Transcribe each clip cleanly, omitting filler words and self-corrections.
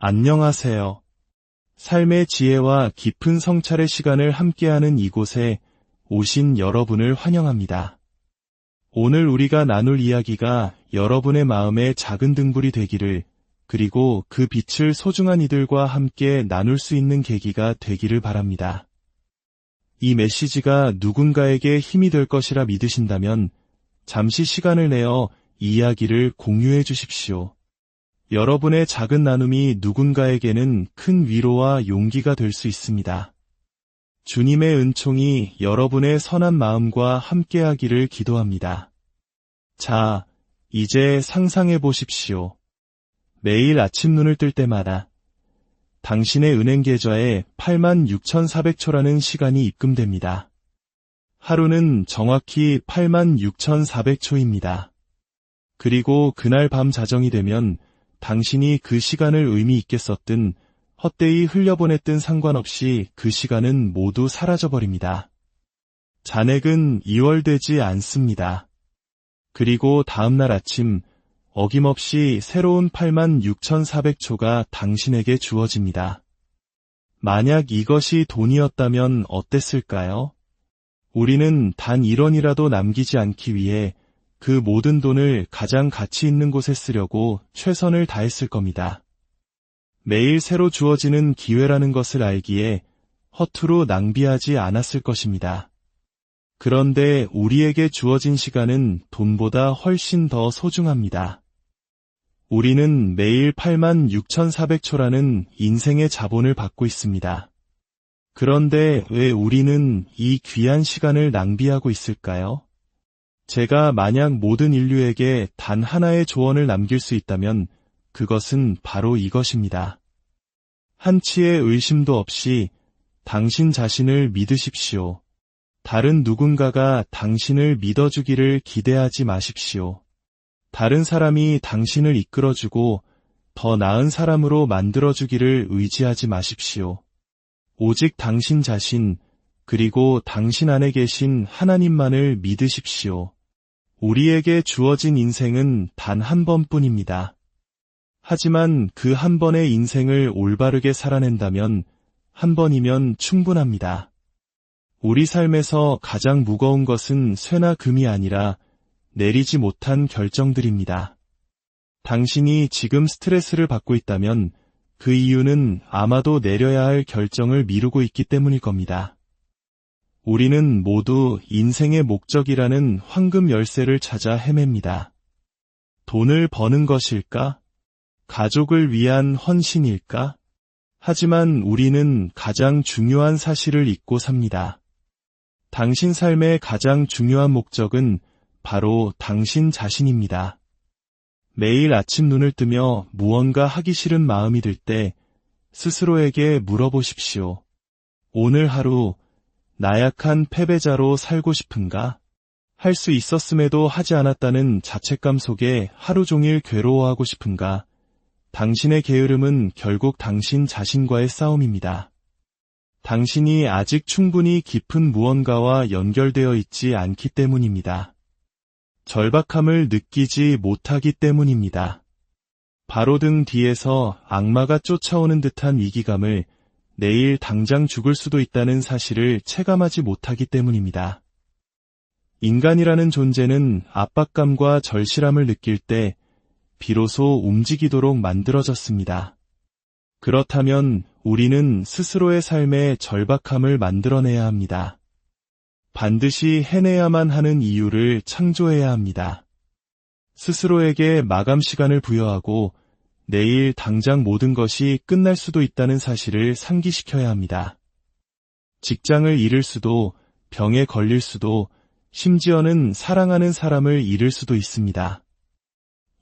안녕하세요. 삶의 지혜와 깊은 성찰의 시간을 함께하는 이곳에 오신 여러분을 환영합니다. 오늘 우리가 나눌 이야기가 여러분의 마음에 작은 등불이 되기를, 그리고 그 빛을 소중한 이들과 함께 나눌 수 있는 계기가 되기를 바랍니다. 이 메시지가 누군가에게 힘이 될 것이라 믿으신다면 잠시 시간을 내어 이 이야기를 공유해 주십시오. 여러분의 작은 나눔이 누군가에게는 큰 위로와 용기가 될 수 있습니다. 주님의 은총이 여러분의 선한 마음과 함께하기를 기도합니다. 자, 이제 상상해 보십시오. 매일 아침 눈을 뜰 때마다 당신의 은행 계좌에 86,400초라는 시간이 입금됩니다. 하루는 정확히 86,400초입니다. 그리고 그날 밤 자정이 되면 당신이 그 시간을 의미 있게 썼든 헛되이 흘려보냈든 상관없이 그 시간은 모두 사라져버립니다. 잔액은 이월되지 않습니다. 그리고 다음날 아침 어김없이 새로운 86,400초가 당신에게 주어집니다. 만약 이것이 돈이었다면 어땠을까요? 우리는 단 1원이라도 남기지 않기 위해 그 모든 돈을 가장 가치 있는 곳에 쓰려고 최선을 다했을 겁니다. 매일 새로 주어지는 기회라는 것을 알기에 허투루 낭비하지 않았을 것입니다. 그런데 우리에게 주어진 시간은 돈보다 훨씬 더 소중합니다. 우리는 매일 86,400초라는 인생의 자본을 받고 있습니다. 그런데 왜 우리는 이 귀한 시간을 낭비하고 있을까요? 제가 만약 모든 인류에게 단 하나의 조언을 남길 수 있다면 그것은 바로 이것입니다. 한치의 의심도 없이 당신 자신을 믿으십시오. 다른 누군가가 당신을 믿어주기를 기대하지 마십시오. 다른 사람이 당신을 이끌어주고 더 나은 사람으로 만들어주기를 의지하지 마십시오. 오직 당신 자신, 그리고 당신 안에 계신 하나님만을 믿으십시오. 우리에게 주어진 인생은 단 한 번뿐입니다. 하지만 그 한 번의 인생을 올바르게 살아낸다면 한 번이면 충분합니다. 우리 삶에서 가장 무거운 것은 쇠나 금이 아니라 내리지 못한 결정들입니다. 당신이 지금 스트레스를 받고 있다면 그 이유는 아마도 내려야 할 결정을 미루고 있기 때문일 겁니다. 우리는 모두 인생의 목적이라는 황금 열쇠를 찾아 헤맵니다. 돈을 버는 것일까? 가족을 위한 헌신일까? 하지만 우리는 가장 중요한 사실을 잊고 삽니다. 당신 삶의 가장 중요한 목적은 바로 당신 자신입니다. 매일 아침 눈을 뜨며 무언가 하기 싫은 마음이 들 때 스스로에게 물어보십시오. 오늘 하루 나약한 패배자로 살고 싶은가? 할 수 있었음에도 하지 않았다는 자책감 속에 하루 종일 괴로워하고 싶은가? 당신의 게으름은 결국 당신 자신과의 싸움입니다. 당신이 아직 충분히 깊은 무언가와 연결되어 있지 않기 때문입니다. 절박함을 느끼지 못하기 때문입니다. 바로등 뒤에서 악마가 쫓아오는 듯한 위기감을 내일 당장 죽을 수도 있다는 사실을 체감하지 못하기 때문입니다. 인간이라는 존재는 압박감과 절실함을 느낄 때 비로소 움직이도록 만들어졌습니다. 그렇다면 우리는 스스로의 삶에 절박함을 만들어내야 합니다. 반드시 해내야만 하는 이유를 창조해야 합니다. 스스로에게 마감 시간을 부여하고 내일 당장 모든 것이 끝날 수도 있다는 사실을 상기시켜야 합니다. 직장을 잃을 수도, 병에 걸릴 수도, 심지어는 사랑하는 사람을 잃을 수도 있습니다.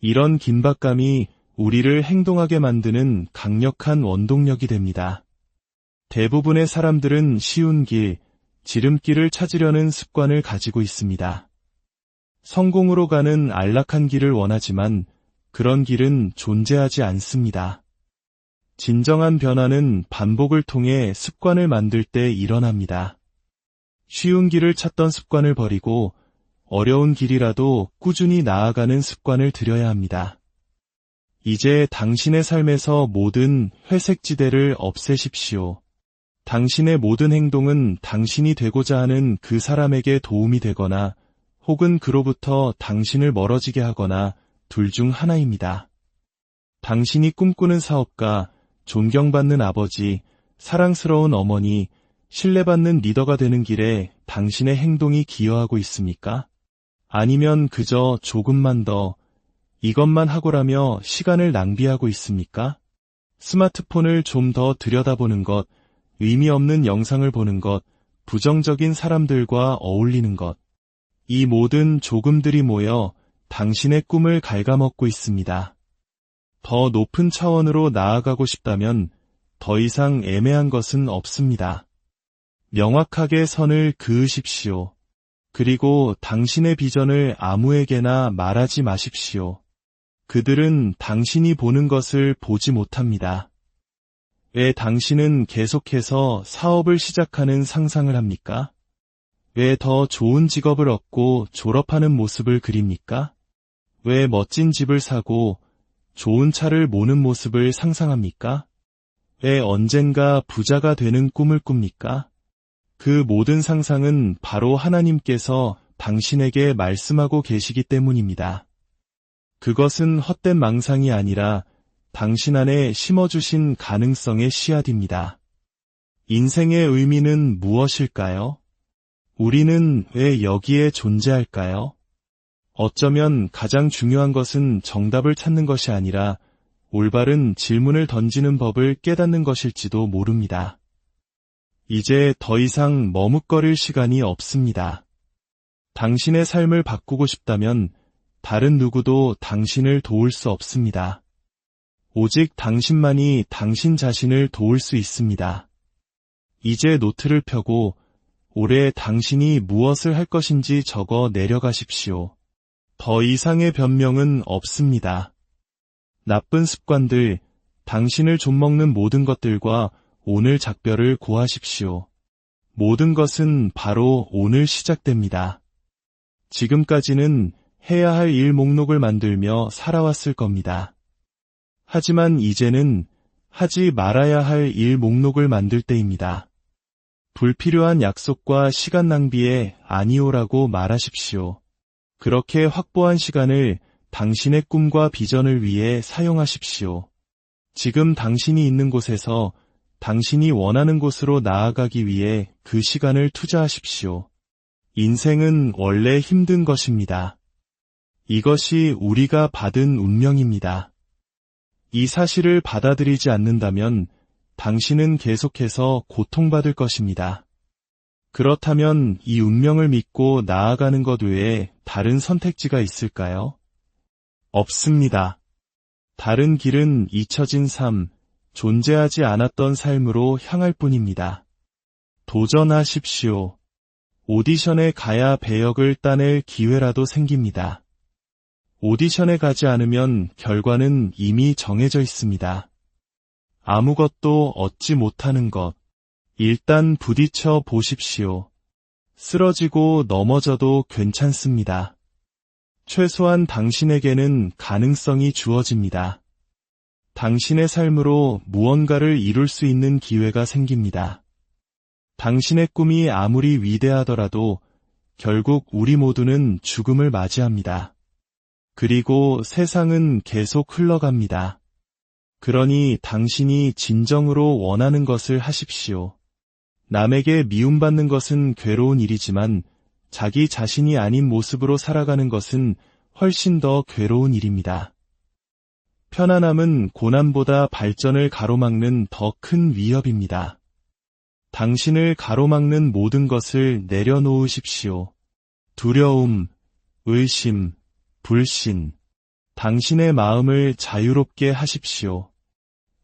이런 긴박감이 우리를 행동하게 만드는 강력한 원동력이 됩니다. 대부분의 사람들은 쉬운 길, 지름길을 찾으려는 습관을 가지고 있습니다. 성공으로 가는 안락한 길을 원하지만 그런 길은 존재하지 않습니다. 진정한 변화는 반복을 통해 습관을 만들 때 일어납니다. 쉬운 길을 찾던 습관을 버리고 어려운 길이라도 꾸준히 나아가는 습관을 들여야 합니다. 이제 당신의 삶에서 모든 회색지대를 없애십시오. 당신의 모든 행동은 당신이 되고자 하는 그 사람에게 도움이 되거나 혹은 그로부터 당신을 멀어지게 하거나 둘 중 하나입니다. 당신이 꿈꾸는 사업가, 존경받는 아버지, 사랑스러운 어머니, 신뢰받는 리더가 되는 길에 당신의 행동이 기여하고 있습니까? 아니면 그저 조금만 더 이것만 하고라며 시간을 낭비하고 있습니까? 스마트폰을 좀 더 들여다보는 것, 의미 없는 영상을 보는 것, 부정적인 사람들과 어울리는 것. 이 모든 조금들이 모여 당신의 꿈을 갉아먹고 있습니다. 더 높은 차원으로 나아가고 싶다면 더 이상 애매한 것은 없습니다. 명확하게 선을 그으십시오. 그리고 당신의 비전을 아무에게나 말하지 마십시오. 그들은 당신이 보는 것을 보지 못합니다. 왜 당신은 계속해서 사업을 시작하는 상상을 합니까? 왜 더 좋은 직업을 얻고 졸업하는 모습을 그립니까? 왜 멋진 집을 사고 좋은 차를 모는 모습을 상상합니까? 왜 언젠가 부자가 되는 꿈을 꿉니까? 그 모든 상상은 바로 하나님께서 당신에게 말씀하고 계시기 때문입니다. 그것은 헛된 망상이 아니라 당신 안에 심어주신 가능성의 씨앗입니다. 인생의 의미는 무엇일까요? 우리는 왜 여기에 존재할까요? 어쩌면 가장 중요한 것은 정답을 찾는 것이 아니라 올바른 질문을 던지는 법을 깨닫는 것일지도 모릅니다. 이제 더 이상 머뭇거릴 시간이 없습니다. 당신의 삶을 바꾸고 싶다면 다른 누구도 당신을 도울 수 없습니다. 오직 당신만이 당신 자신을 도울 수 있습니다. 이제 노트를 펴고 올해 당신이 무엇을 할 것인지 적어 내려가십시오. 더 이상의 변명은 없습니다. 나쁜 습관들, 당신을 좀먹는 모든 것들과 오늘 작별을 고하십시오. 모든 것은 바로 오늘 시작됩니다. 지금까지는 해야 할 일 목록을 만들며 살아왔을 겁니다. 하지만 이제는 하지 말아야 할 일 목록을 만들 때입니다. 불필요한 약속과 시간 낭비에 아니오라고 말하십시오. 그렇게 확보한 시간을 당신의 꿈과 비전을 위해 사용하십시오. 지금 당신이 있는 곳에서 당신이 원하는 곳으로 나아가기 위해 그 시간을 투자하십시오. 인생은 원래 힘든 것입니다. 이것이 우리가 받은 운명입니다. 이 사실을 받아들이지 않는다면 당신은 계속해서 고통받을 것입니다. 그렇다면 이 운명을 믿고 나아가는 것 외에 다른 선택지가 있을까요? 없습니다. 다른 길은 잊혀진 삶, 존재하지 않았던 삶으로 향할 뿐입니다. 도전하십시오. 오디션에 가야 배역을 따낼 기회라도 생깁니다. 오디션에 가지 않으면 결과는 이미 정해져 있습니다. 아무것도 얻지 못하는 것. 일단 부딪혀 보십시오. 쓰러지고 넘어져도 괜찮습니다. 최소한 당신에게는 가능성이 주어집니다. 당신의 삶으로 무언가를 이룰 수 있는 기회가 생깁니다. 당신의 꿈이 아무리 위대하더라도 결국 우리 모두는 죽음을 맞이합니다. 그리고 세상은 계속 흘러갑니다. 그러니 당신이 진정으로 원하는 것을 하십시오. 남에게 미움받는 것은 괴로운 일이지만 자기 자신이 아닌 모습으로 살아가는 것은 훨씬 더 괴로운 일입니다. 편안함은 고난보다 발전을 가로막는 더 큰 위협입니다. 당신을 가로막는 모든 것을 내려놓으십시오. 두려움, 의심, 불신. 당신의 마음을 자유롭게 하십시오.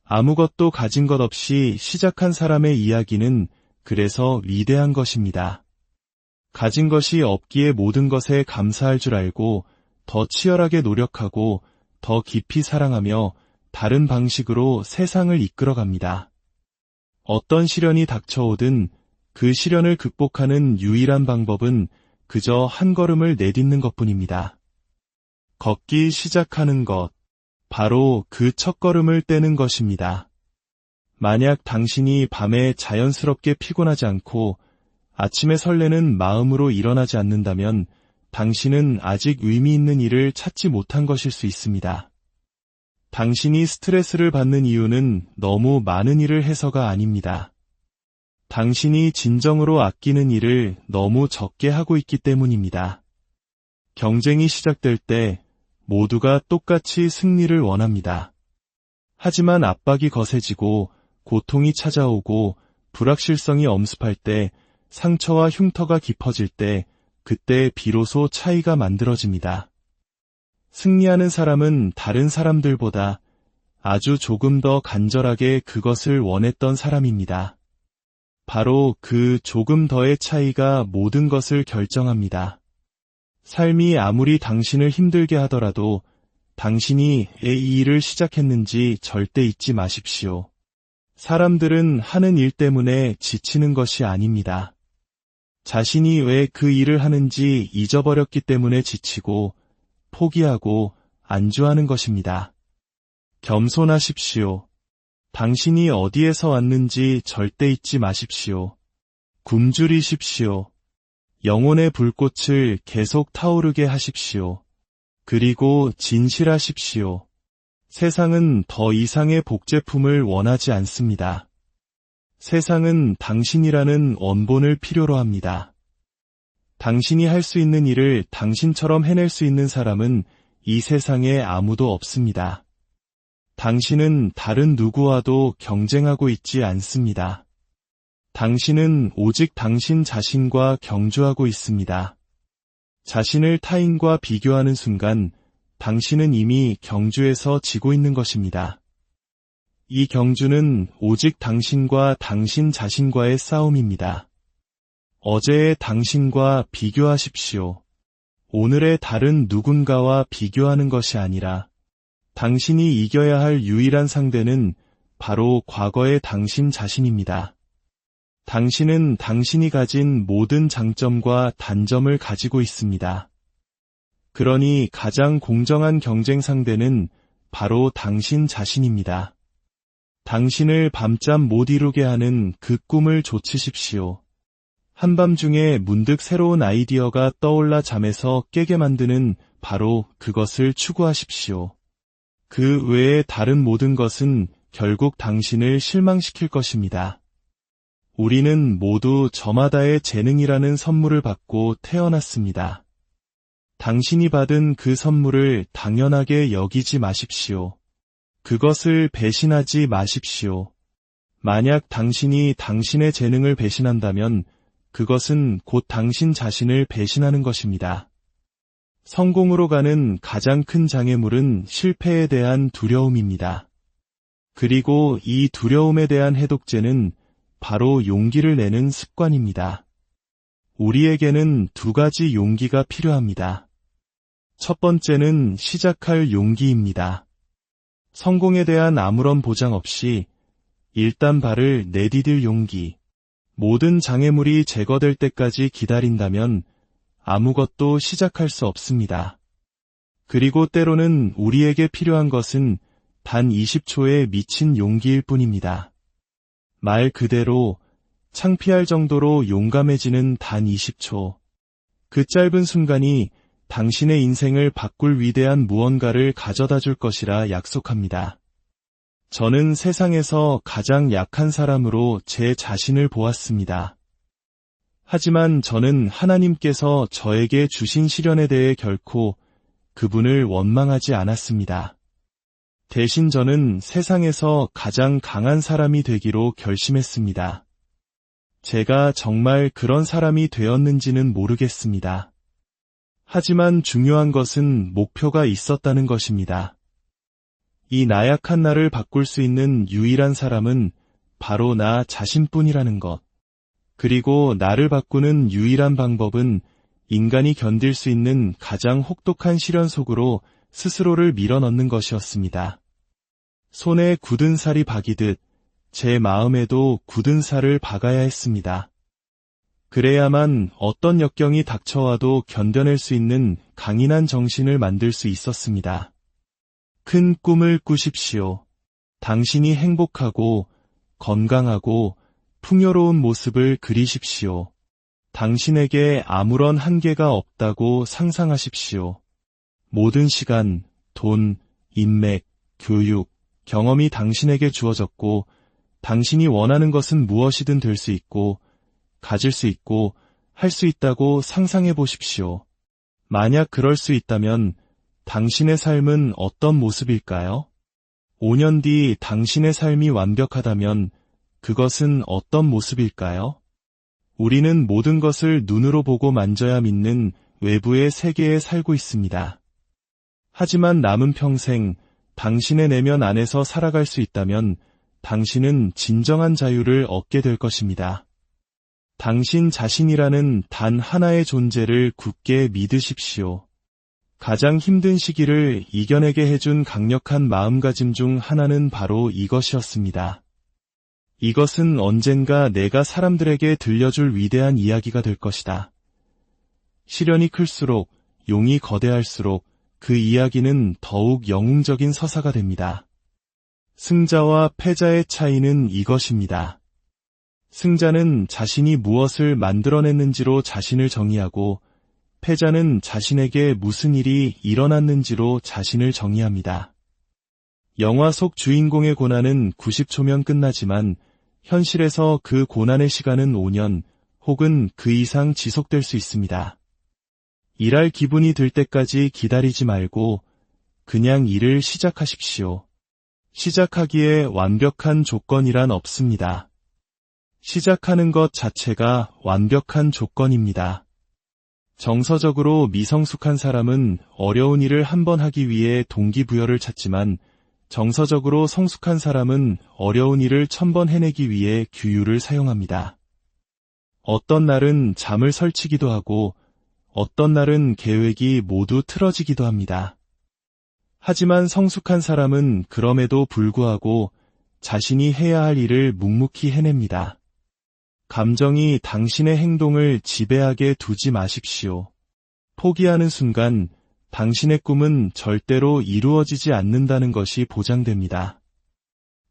아무것도 가진 것 없이 시작한 사람의 이야기는 그래서 위대한 것입니다. 가진 것이 없기에 모든 것에 감사할 줄 알고 더 치열하게 노력하고 더 깊이 사랑하며 다른 방식으로 세상을 이끌어갑니다. 어떤 시련이 닥쳐오든 그 시련을 극복하는 유일한 방법은 그저 한 걸음을 내딛는 것뿐입니다. 걷기 시작하는 것, 바로 그 첫걸음을 떼는 것입니다. 만약 당신이 밤에 자연스럽게 피곤하지 않고 아침에 설레는 마음으로 일어나지 않는다면 당신은 아직 의미 있는 일을 찾지 못한 것일 수 있습니다. 당신이 스트레스를 받는 이유는 너무 많은 일을 해서가 아닙니다. 당신이 진정으로 아끼는 일을 너무 적게 하고 있기 때문입니다. 경쟁이 시작될 때 모두가 똑같이 승리를 원합니다. 하지만 압박이 거세지고 고통이 찾아오고 불확실성이 엄습할 때 상처와 흉터가 깊어질 때 그때 비로소 차이가 만들어집니다. 승리하는 사람은 다른 사람들보다 아주 조금 더 간절하게 그것을 원했던 사람입니다. 바로 그 조금 더의 차이가 모든 것을 결정합니다. 삶이 아무리 당신을 힘들게 하더라도 당신이 이 일을 시작했는지 절대 잊지 마십시오. 사람들은 하는 일 때문에 지치는 것이 아닙니다. 자신이 왜 그 일을 하는지 잊어버렸기 때문에 지치고 포기하고 안주하는 것입니다. 겸손하십시오. 당신이 어디에서 왔는지 절대 잊지 마십시오. 굶주리십시오. 영혼의 불꽃을 계속 타오르게 하십시오. 그리고 진실하십시오. 세상은 더 이상의 복제품을 원하지 않습니다. 세상은 당신이라는 원본을 필요로 합니다. 당신이 할 수 있는 일을 당신처럼 해낼 수 있는 사람은 이 세상에 아무도 없습니다. 당신은 다른 누구와도 경쟁하고 있지 않습니다. 당신은 오직 당신 자신과 경주하고 있습니다. 자신을 타인과 비교하는 순간 당신은 이미 경주에서 지고 있는 것입니다. 이 경주는 오직 당신과 당신 자신과의 싸움입니다. 어제의 당신과 비교하십시오. 오늘의 다른 누군가와 비교하는 것이 아니라 당신이 이겨야 할 유일한 상대는 바로 과거의 당신 자신입니다. 당신은 당신이 가진 모든 장점과 단점을 가지고 있습니다. 그러니 가장 공정한 경쟁 상대는 바로 당신 자신입니다. 당신을 밤잠 못 이루게 하는 그 꿈을 좇으십시오. 한밤중에 문득 새로운 아이디어가 떠올라 잠에서 깨게 만드는 바로 그것을 추구하십시오. 그 외의 다른 모든 것은 결국 당신을 실망시킬 것입니다. 우리는 모두 저마다의 재능이라는 선물을 받고 태어났습니다. 당신이 받은 그 선물을 당연하게 여기지 마십시오. 그것을 배신하지 마십시오. 만약 당신이 당신의 재능을 배신한다면 그것은 곧 당신 자신을 배신하는 것입니다. 성공으로 가는 가장 큰 장애물은 실패에 대한 두려움입니다. 그리고 이 두려움에 대한 해독제는 바로 용기를 내는 습관입니다. 우리에게는 두 가지 용기가 필요합니다. 첫 번째는 시작할 용기입니다. 성공에 대한 아무런 보장 없이 일단 발을 내디딜 용기. 모든 장애물이 제거될 때까지 기다린다면 아무것도 시작할 수 없습니다. 그리고 때로는 우리에게 필요한 것은 단 20초의 미친 용기일 뿐입니다. 말 그대로 창피할 정도로 용감해지는 단 20초. 그 짧은 순간이 당신의 인생을 바꿀 위대한 무언가를 가져다 줄 것이라 약속합니다. 저는 세상에서 가장 약한 사람으로 제 자신을 보았습니다. 하지만 저는 하나님께서 저에게 주신 시련에 대해 결코 그분을 원망하지 않았습니다. 대신 저는 세상에서 가장 강한 사람이 되기로 결심했습니다. 제가 정말 그런 사람이 되었는지는 모르겠습니다. 하지만 중요한 것은 목표가 있었다는 것입니다. 이 나약한 나를 바꿀 수 있는 유일한 사람은 바로 나 자신뿐이라는 것. 그리고 나를 바꾸는 유일한 방법은 인간이 견딜 수 있는 가장 혹독한 시련 속으로 스스로를 밀어넣는 것이었습니다. 손에 굳은 살이 박이듯 제 마음에도 굳은 살을 박아야 했습니다. 그래야만 어떤 역경이 닥쳐와도 견뎌낼 수 있는 강인한 정신을 만들 수 있었습니다. 큰 꿈을 꾸십시오. 당신이 행복하고 건강하고 풍요로운 모습을 그리십시오. 당신에게 아무런 한계가 없다고 상상하십시오. 모든 시간, 돈, 인맥, 교육, 경험이 당신에게 주어졌고, 당신이 원하는 것은 무엇이든 될 수 있고, 가질 수 있고, 할 수 있다고 상상해 보십시오. 만약 그럴 수 있다면 당신의 삶은 어떤 모습일까요? 5년 뒤 당신의 삶이 완벽하다면 그것은 어떤 모습일까요? 우리는 모든 것을 눈으로 보고 만져야 믿는 외부의 세계에 살고 있습니다. 하지만 남은 평생 당신의 내면 안에서 살아갈 수 있다면 당신은 진정한 자유를 얻게 될 것입니다. 당신 자신이라는 단 하나의 존재를 굳게 믿으십시오. 가장 힘든 시기를 이겨내게 해준 강력한 마음가짐 중 하나는 바로 이것이었습니다. 이것은 언젠가 내가 사람들에게 들려줄 위대한 이야기가 될 것이다. 시련이 클수록, 용이 거대할수록 그 이야기는 더욱 영웅적인 서사가 됩니다. 승자와 패자의 차이는 이것입니다. 승자는 자신이 무엇을 만들어냈는지로 자신을 정의하고, 패자는 자신에게 무슨 일이 일어났는지로 자신을 정의합니다. 영화 속 주인공의 고난은 90초면 끝나지만 현실에서 그 고난의 시간은 5년 혹은 그 이상 지속될 수 있습니다. 일할 기분이 들 때까지 기다리지 말고 그냥 일을 시작하십시오. 시작하기에 완벽한 조건이란 없습니다. 시작하는 것 자체가 완벽한 조건입니다. 정서적으로 미성숙한 사람은 어려운 일을 한번 하기 위해 동기부여를 찾지만 정서적으로 성숙한 사람은 어려운 일을 1000번 해내기 위해 규율을 사용합니다. 어떤 날은 잠을 설치기도 하고 어떤 날은 계획이 모두 틀어지기도 합니다. 하지만 성숙한 사람은 그럼에도 불구하고 자신이 해야 할 일을 묵묵히 해냅니다. 감정이 당신의 행동을 지배하게 두지 마십시오. 포기하는 순간 당신의 꿈은 절대로 이루어지지 않는다는 것이 보장됩니다.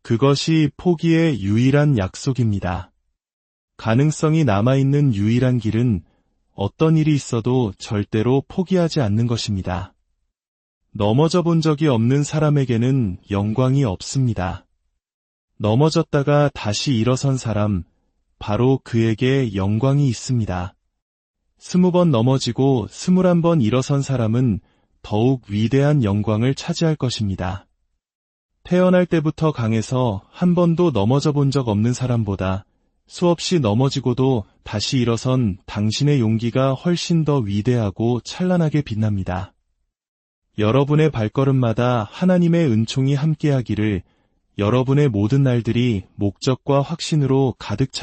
그것이 포기의 유일한 약속입니다. 가능성이 남아있는 유일한 길은 어떤 일이 있어도 절대로 포기하지 않는 것입니다. 넘어져 본 적이 없는 사람에게는 영광이 없습니다. 넘어졌다가 다시 일어선 사람, 바로 그에게 영광이 있습니다. 20번 넘어지고 21번 일어선 사람은 더욱 위대한 영광을 차지할 것입니다. 태어날 때부터 강해서 한 번도 넘어져 본 적 없는 사람보다 수없이 넘어지고도 다시 일어선 당신의 용기가 훨씬 더 위대하고 찬란하게 빛납니다. 여러분의 발걸음마다 하나님의 은총이 함께하기를, 여러분의 모든 날들이 목적과 확신으로 가득 차